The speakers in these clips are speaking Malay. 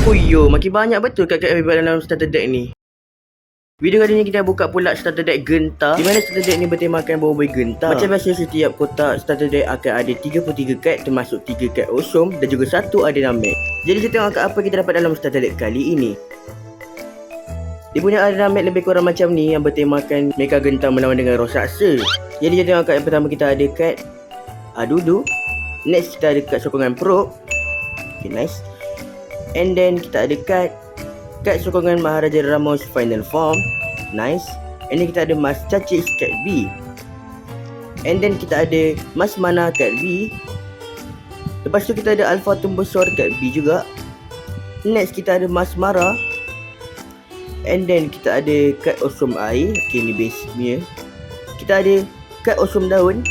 Fuyo, makin banyak betul kat available dalam starter deck ni. Video kali ni kita buka pula starter deck Genta, di mana starter deck ni bertemakan boy Genta. Macam biasa, setiap kotak starter deck akan ada 33 kad, termasuk 3 kad awesome dan juga 1 arena match. Jadi kita tengok apa kita dapat dalam starter deck kali ini. Dia punya arena match lebih kurang macam ni, yang bertemakan Mecha Genta melawan dengan roh saksa. Jadi kita tengok kad yang pertama, kita ada kad Adudu. Next kita ada kad sokongan Pro. Okay, nice. And then kita ada kad sokongan Maharaja Ramos final form. Nice. And then kita ada Mas Cacik kat B. And then kita ada Mas Mana kat B. Lepas tu kita ada Alpha Tumbesor kat B juga. Next kita ada Mas Mara. And then kita ada kad Awesome Air. Okay, ni base punya. Kita ada kad Awesome Daun.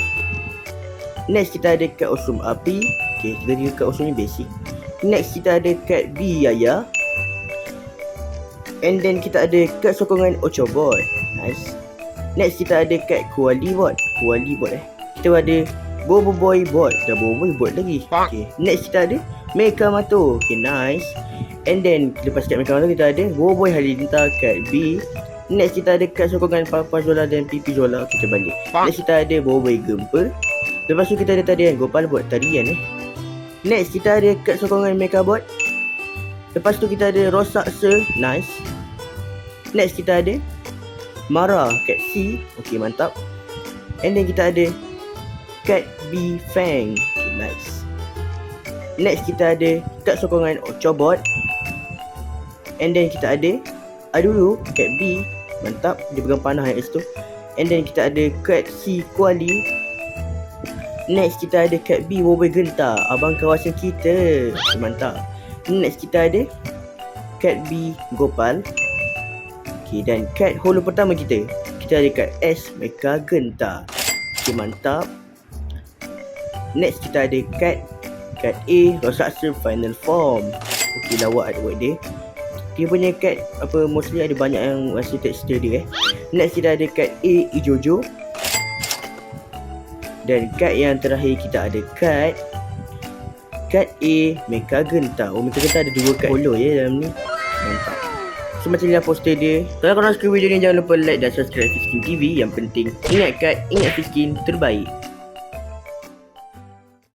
Next kita ada kad Awesome Api. Okay, kita ada kad Awesome ni basic. Next kita ada kad B Yaya. And then kita ada kad sokongan Ochobot. Nice. Next kita ada kad Kuali Bot. Kita ada Bobo Boy Bot. Dah Bobo Boy Bot lagi. Okay. Next kita ada Mecha Mato. Okay, nice. And then lepas kad Mecha Mato kita ada Bobo Boy Halilintar kad B. Next kita ada kad sokongan Papa Zola dan Pipi Zola. Okay, kita balik. Next kita ada Bobo Boy Gempa. Lepas tu kita ada tadi Gopal Bot tarian Next kita ada kad sokongan Mecha Bot. Lepas tu kita ada Rosaksa. Nice. Next kita ada Mara kat C. Okay, mantap. And then kita ada kad B Fang. Okay, nice. Next kita ada kad sokongan Ochobot. And then kita ada Adudu kat B. Mantap, dia pegang panah yang tu. And then kita ada kad C Kuali. Next kita ada kad B Woboy Genta, abang kawasan kita. Okay, mantap. Next kita ada kad B Gopal. Okay, dan kad holo pertama kita ada kad S Mecha Genta. Okay, mantap. Next kita ada kad A Rosaksa final form. Okay, lawak artwork dia. Dia punya kad mostly ada banyak yang masih tekstur dia. Next kita ada kad A Ijojo. Dan kad yang terakhir kita ada kad A Mecha Genta. Oh, Mecha Genta ada 2 kad holo dalam ni. Mantap. So macam ni lah poster dia. Kalau korang suka video ni, jangan lupa like dan subscribe Fiskin TV. Yang penting ingat kad, ingat Fiskin terbaik.